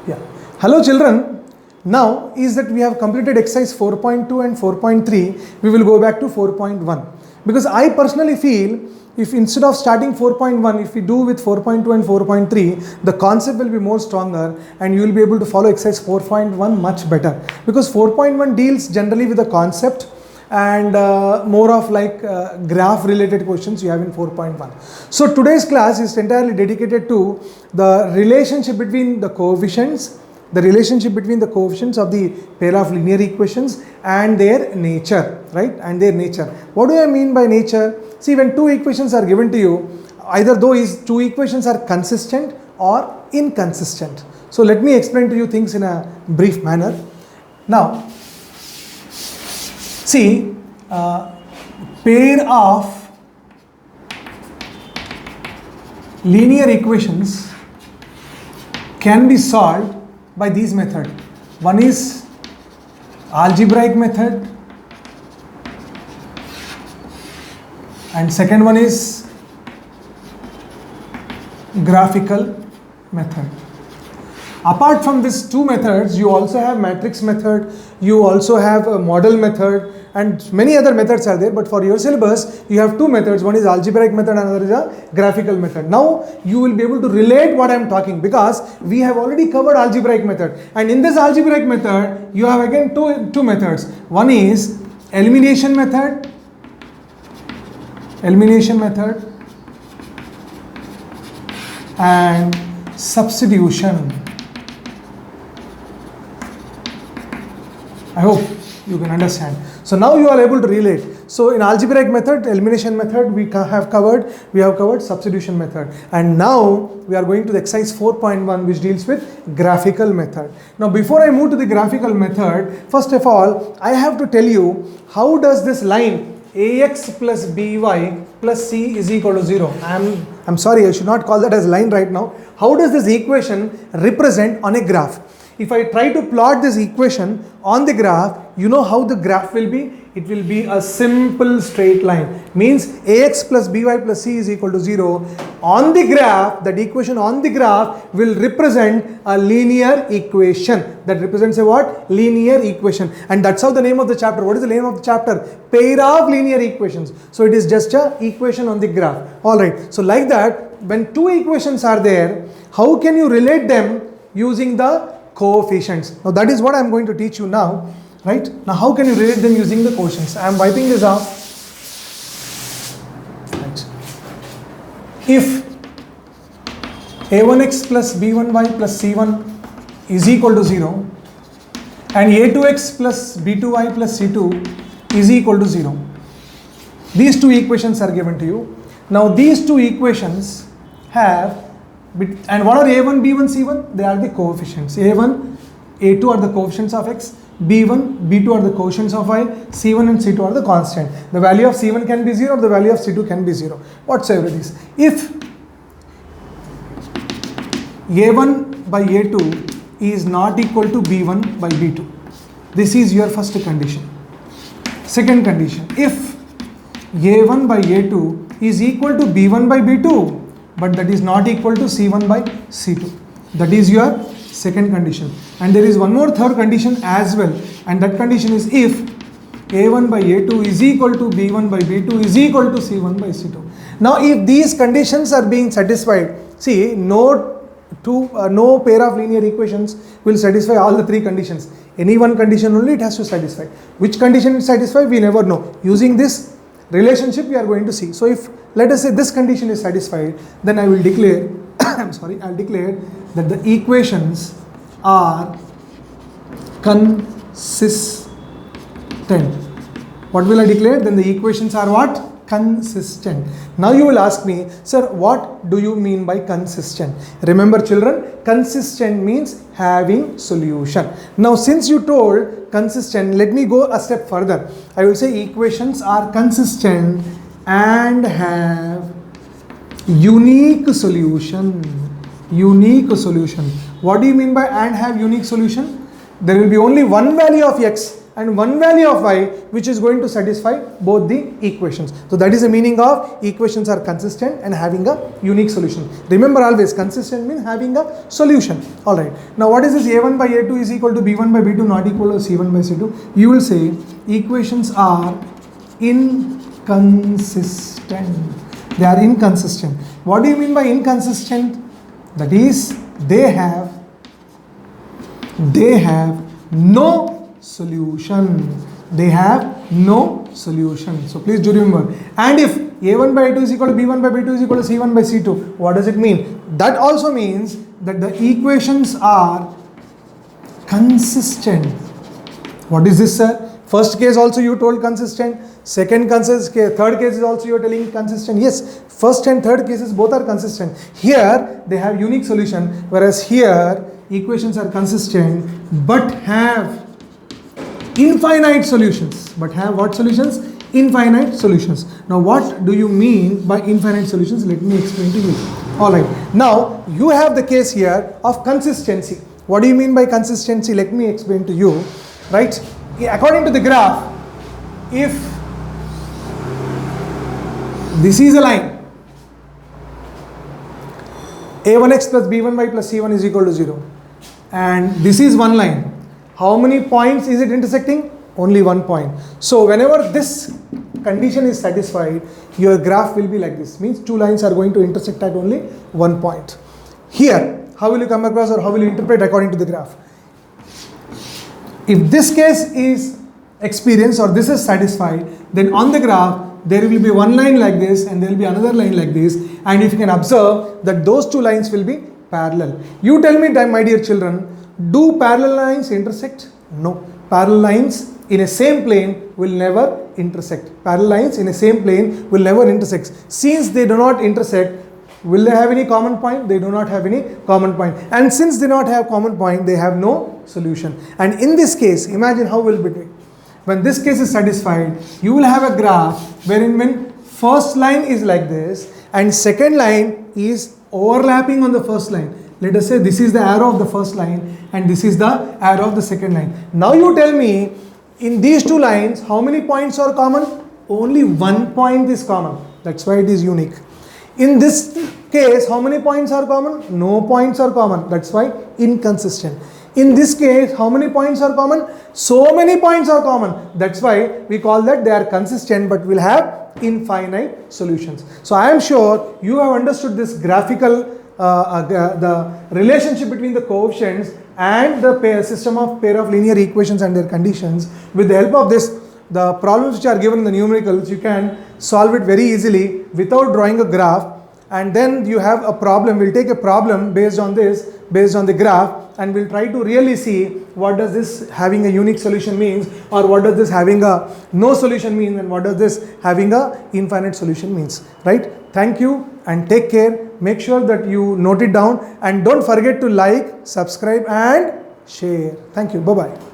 Yeah. Hello children. Now is that we have completed exercise 4.2 and 4.3, we will go back to 4.1. Because I personally feel if instead of starting 4.1, if we do with 4.2 and 4.3, the concept will be more stronger and you will be able to follow exercise 4.1 much better. Because 4.1 deals generally with the concept and more of like graph related questions you have in 4.1. So today's class is entirely dedicated to the relationship between the coefficients of the pair of linear equations and their nature, right? And their nature. What do I mean by nature? See, when two equations are given to you, either those two equations are consistent or inconsistent. So let me explain to you things in a brief manner. Now, see, pair of linear equations can be solved by these methods. One is algebraic method and second one is graphical method. Apart from these two methods, you also have matrix method, you also have a model method and many other methods are there, but for your syllabus you have two methods. One is algebraic method and another is a graphical method. Now you will be able to relate what I am talking because we have already covered algebraic method, and in this algebraic method you have again two methods. One is elimination method and substitution. I hope you can understand. So now you are able to relate. So in algebraic method, elimination method, we have covered substitution method. And now we are going to the exercise 4.1, which deals with graphical method. Now before I move to the graphical method, first of all, I have to tell you how does this line ax plus by plus c is equal to 0. I'm sorry, I should not call that as line right now. How does this equation represent on a graph? If I try to plot this equation on the graph, you know how the graph will be? It will be a simple straight line. Means ax plus by plus c is equal to 0. On the graph, that equation on the graph will represent a linear equation. That represents a what? Linear equation. And that's how the name of the chapter. What is the name of the chapter? Pair of linear equations. So it is just a equation on the graph. Alright. So like that, when two equations are there, how can you relate them using the coefficients? Now that is what I am going to teach you now, right? Now how can you relate them using the coefficients? I am wiping this off. Right. If a1x plus b1y plus c1 is equal to 0 and a2x plus b2y plus c2 is equal to 0, these two equations are given to you. Now these two equations have, and what are a1, b1, c1? They are the coefficients. a1, a2 are the coefficients of x, b1, b2 are the coefficients of y, c1 and c2 are the constant. The value of c1 can be 0, the value of c2 can be 0, whatsoever it is. If a1 by a2 is not equal to b1 by b2, this is your first condition. Second condition, if a1 by a2 is equal to b1 by b2, but that is not equal to c1 by c2. That is your second condition. And there is one more third condition as well. And that condition is if a1 by a2 is equal to b1 by b2 is equal to c1 by c2. Now if these conditions are being satisfied, see, no pair of linear equations will satisfy all the three conditions. Any one condition only it has to satisfy. Which condition it satisfies, we never know. Using this relationship we are going to see. So if let us say this condition is satisfied, then I will declare I'll declare that the equations are consistent. What will I declare? Then the equations are what? Consistent. Now you will ask me, sir, what do you mean by consistent? Remember children, consistent means having solution. Now since you told consistent, let me go a step further. I will say equations are consistent and have unique solution. What do you mean by and have unique solution? There will be only one value of x and one value of y which is going to satisfy both the equations. So that is the meaning of equations are consistent and having a unique solution. Remember always consistent means having a solution. Alright. Now what is this? A1 by A2 is equal to B1 by B2 not equal to C1 by C2. You will say equations are inconsistent. They are inconsistent. What do you mean by inconsistent? That is they have no solution. They have no solution. So please do remember. And if A1 by A2 is equal to B1 by B2 is equal to C1 by C2, what does it mean? That also means that the equations are consistent. What is this, sir? First case also you told consistent. Second consistent. Third case is also you are telling consistent. Yes, first and third cases both are consistent. Here they have unique solution, whereas here equations are consistent but have infinite solutions. But have what solutions? Infinite solutions. Now what do you mean by infinite solutions? Let me explain to you. Alright. Now you have the case here of consistency. What do you mean by consistency? Let me explain to you. Right? According to the graph, if this is a line, a1x plus b1y plus c1 is equal to 0, and this is one line, how many points is it intersecting? Only 1 point. So whenever this condition is satisfied, your graph will be like this. Means two lines are going to intersect at only 1 point. Here, how will you come across or how will you interpret according to the graph? If this case is experienced or this is satisfied, then on the graph there will be one line like this and there will be another line like this, and if you can observe that those two lines will be parallel. You tell me, my dear children, do parallel lines intersect? No. Parallel lines in a same plane will never intersect. Parallel lines in a same plane will never intersect. Since they do not intersect, will they have any common point? They do not have any common point. And since they do not have common point, they have no solution. And in this case, imagine how will it be. When this case is satisfied, you will have a graph wherein when first line is like this and second line is overlapping on the first line. Let us say this is the arrow of the first line and this is the arrow of the second line. Now you tell me, in these two lines, how many points are common? Only 1 point is common. That's why it is unique. In this case, how many points are common? No points are common. That's why inconsistent. In this case, how many points are common? So many points are common. That's why we call that they are consistent but will have infinite solutions. So I am sure you have understood this graphical, the relationship between the coefficients and the system of pair of linear equations and their conditions. With the help of this, the problems which are given in the numericals, you can solve it very easily without drawing a graph. And then you have a problem. We'll take a problem based on this, based on the graph, and we'll try to really see what does this having a unique solution means, or what does this having a no solution mean, and what does this having a infinite solution means. Right? Thank you and take care. Make sure that you note it down and don't forget to like, subscribe and share. Thank you. Bye-bye.